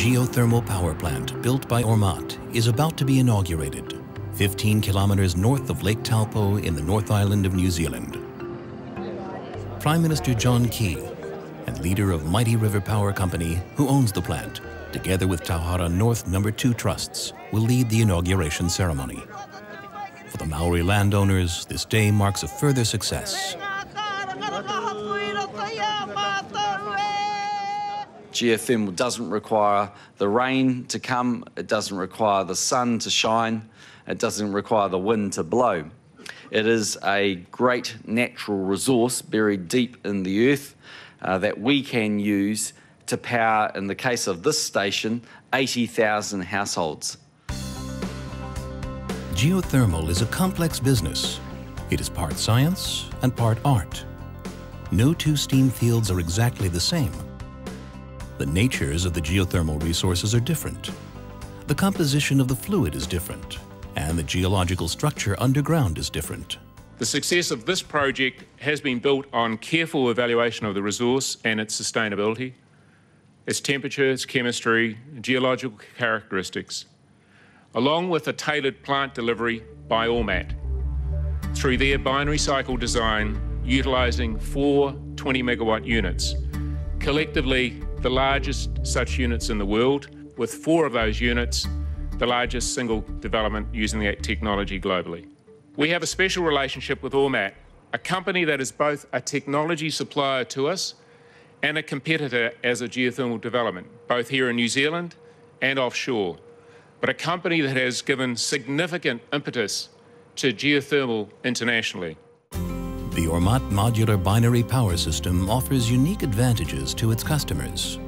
geothermal power plant built by Ormat is about to be inaugurated, 15 kilometers north of Lake Taupo in the North Island of New Zealand. Prime Minister John Key and leader of Mighty River Power Company, who owns the plant, together with Tauhara North No. 2 trusts, will lead the inauguration ceremony. For the Maori landowners, this day marks a further success. Geothermal doesn't require the rain to come, it doesn't require the sun to shine, it doesn't require the wind to blow. It is a great natural resource buried deep in the earth that we can use to power, in the case of this station, 80,000 households. Geothermal is a complex business. It is part science and part art. No two steam fields are exactly the same. The natures of the geothermal resources are different. The composition of the fluid is different, and the geological structure underground is different. The success of this project has been built on careful evaluation of the resource and its sustainability, its temperature, its chemistry, geological characteristics, along with a tailored plant delivery by Ormat through their binary cycle design utilising 4 20-megawatt units, collectively the largest such units in the world, with 4 of those units the largest single development using that technology globally. We have a special relationship with Ormat, a company that is both a technology supplier to us and a competitor as a geothermal development, both here in New Zealand and offshore, but a company that has given significant impetus to geothermal internationally. The Ormat modular binary power system offers unique advantages to its customers.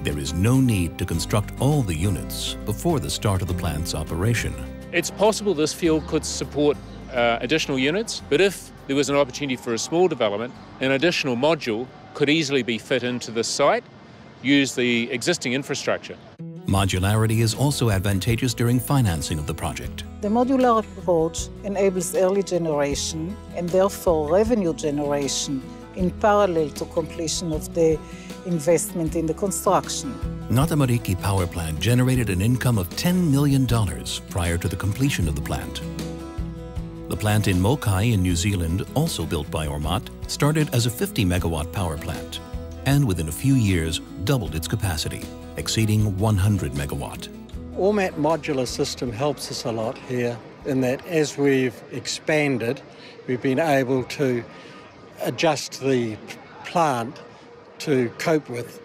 There is no need to construct all the units before the start of the plant's operation. It's possible this field could support additional units, but if there was an opportunity for a small development, an additional module could easily be fit into the site, use the existing infrastructure. Modularity is also advantageous during financing of the project. The modular approach enables early generation and therefore revenue generation in parallel to completion of the investment in the construction. Ngatamariki power plant generated an income of $10 million prior to the completion of the plant. The plant in Mokai in New Zealand, also built by Ormat, started as a 50-megawatt power plant and within a few years doubled its capacity, exceeding 100 megawatt. Ormat modular system helps us a lot here in that as we've expanded, we've been able to adjust the plant to cope with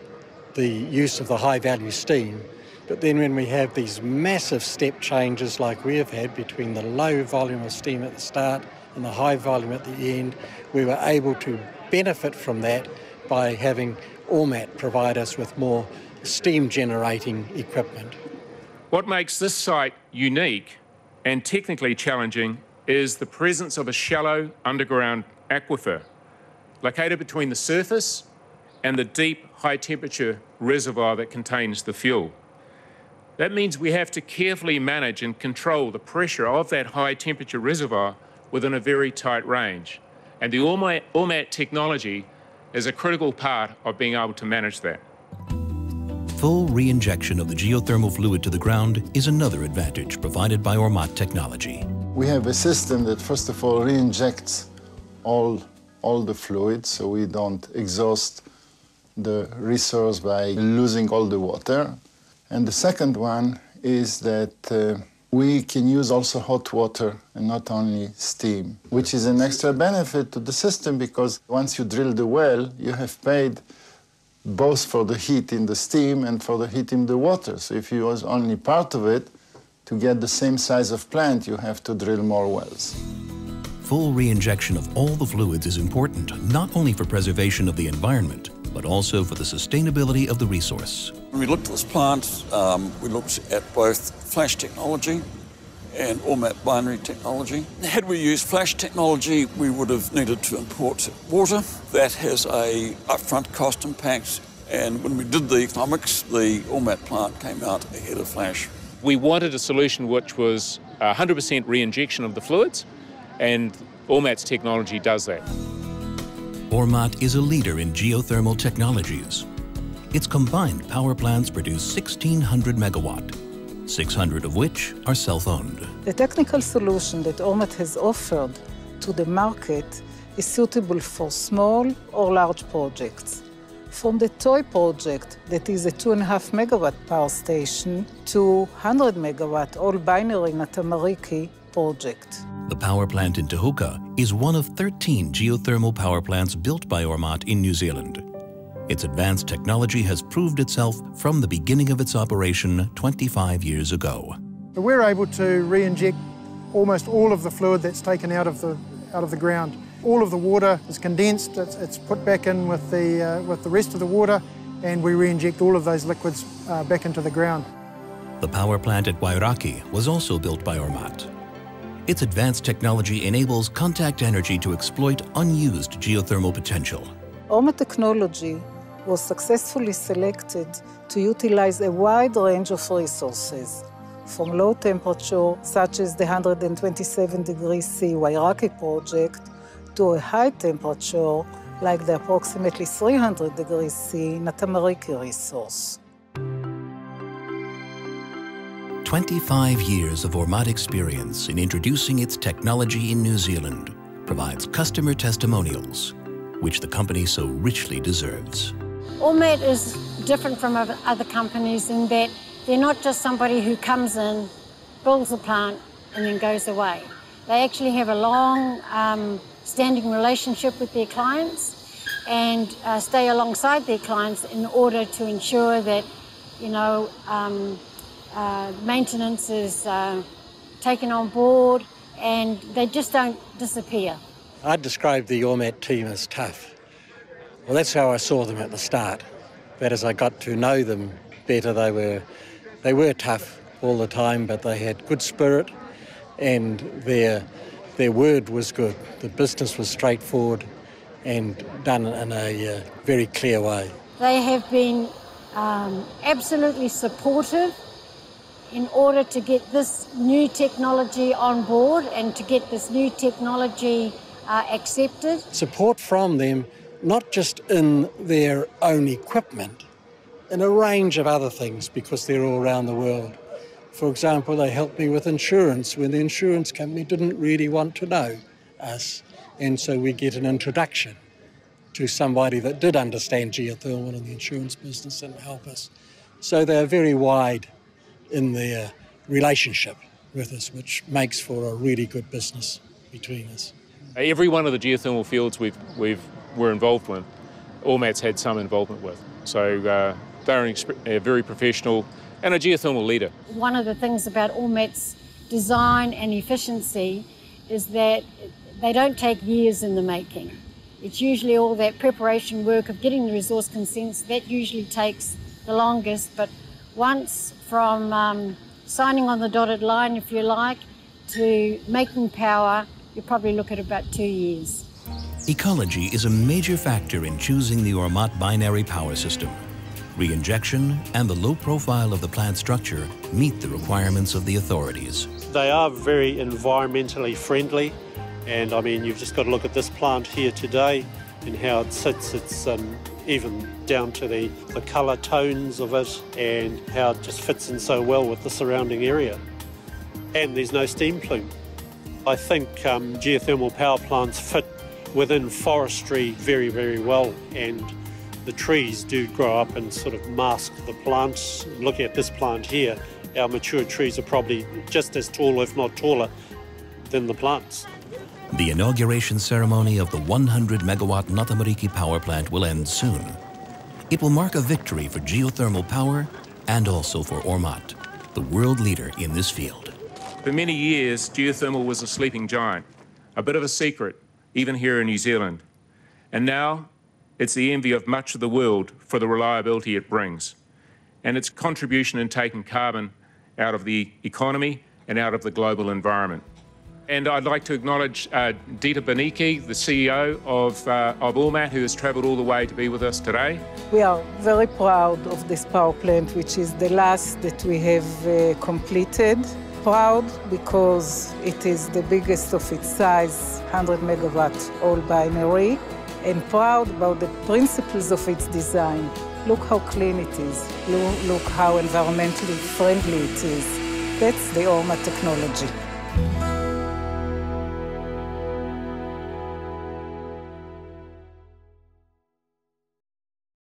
the use of the high-value steam. But then when we have these massive step changes like we have had between the low volume of steam at the start and the high volume at the end, we were able to benefit from that by having Ormat provide us with more steam-generating equipment. What makes this site unique and technically challenging is the presence of a shallow underground aquifer located between the surface and the deep high-temperature reservoir that contains the fuel. That means we have to carefully manage and control the pressure of that high-temperature reservoir within a very tight range. And the Ormat technology is a critical part of being able to manage that. Full re-injection of the geothermal fluid to the ground is another advantage provided by Ormat technology. We have a system that first of all re-injects all the fluids so we don't exhaust the resource by losing all the water. And the second one is that we can use also hot water and not only steam, which is an extra benefit to the system because once you drill the well, you have paid both for the heat in the steam and for the heat in the water. So if you use only part of it, to get the same size of plant, you have to drill more wells. Full re-injection of all the fluids is important, not only for preservation of the environment, but also for the sustainability of the resource. When we looked at this plant, we looked at both flash technology and Ormat binary technology. Had we used flash technology, we would have needed to import water. That has a upfront cost impact, and when we did the economics, the Ormat plant came out ahead of flash. We wanted a solution which was 100% re-injection of the fluids, and Ormat's technology does that. Ormat is a leader in geothermal technologies. Its combined power plants produce 1,600 megawatt, 600 of which are self-owned. The technical solution that Ormat has offered to the market is suitable for small or large projects. From the toy project, that is a 2.5 megawatt power station, to 100 megawatt all-binary Ngatamariki project. The power plant in Te Huka is one of 13 geothermal power plants built by Ormat in New Zealand. Its advanced technology has proved itself from the beginning of its operation 25 years ago. We're able to re-inject almost all of the fluid that's taken out of the ground. All of the water is condensed, it's put back in with the rest of the water, and we re-inject all of those liquids back into the ground. The power plant at Wairaki was also built by Ormat. Its advanced technology enables contact energy to exploit unused geothermal potential. Ormat technology was successfully selected to utilize a wide range of resources, from low temperature, such as the 127 degrees C Wairaki project, to a high temperature, like the approximately 300 degrees C Ngatamariki resource. 25 years of Ormat experience in introducing its technology in New Zealand provides customer testimonials, which the company so richly deserves. Ormat is different from other companies in that they're not just somebody who comes in, builds a plant, and then goes away. They actually have a long standing relationship with their clients and stay alongside their clients in order to ensure that, maintenance is taken on board and they just don't disappear. I'd describe the Ormat team as tough. Well, that's how I saw them at the start. But as I got to know them better, they were tough all the time, but they had good spirit and their word was good. The business was straightforward and done in a very clear way. They have been absolutely supportive in order to get this new technology on board and to get this new technology accepted. Support from them, not just in their own equipment, in a range of other things, because they're all around the world. For example, they helped me with insurance when the insurance company didn't really want to know us, and so we get an introduction to somebody that did understand geothermal in the insurance business and help us. So they're very wide in their relationship with us, which makes for a really good business between us. Every one of the geothermal fields we're involved with, Ormat's had some involvement with. So they're a very professional and a geothermal leader. One of the things about Ormat's design and efficiency is that they don't take years in the making. It's usually all that preparation work of getting the resource consents, that usually takes the longest, but once from signing on the dotted line, if you like, to making power, you probably look at about 2 years. Ecology is a major factor in choosing the Ormat binary power system. Reinjection and the low profile of the plant structure meet the requirements of the authorities. They are very environmentally friendly, and I mean, you've just got to look at this plant here today and how it sits. It's even down to the colour tones of it and how it just fits in so well with the surrounding area. And there's no steam plume. I think geothermal power plants fit within forestry very, very well, and the trees do grow up and sort of mask the plants. Looking at this plant here, our mature trees are probably just as tall, if not taller, than the plants. The inauguration ceremony of the 100 megawatt Ngatamariki power plant will end soon. It will mark a victory for geothermal power and also for Ormat, the world leader in this field. For many years, geothermal was a sleeping giant, a bit of a secret, even here in New Zealand. And now, it's the envy of much of the world for the reliability it brings, and its contribution in taking carbon out of the economy and out of the global environment. And I'd like to acknowledge Ngatamariki, the CEO of Ormat, who has travelled all the way to be with us today. We are very proud of this power plant, which is the last that we have completed. Proud because it is the biggest of its size, 100 megawatt all binary, and proud about the principles of its design. Look how clean it is. Look how environmentally friendly it is. That's the ORMAT technology.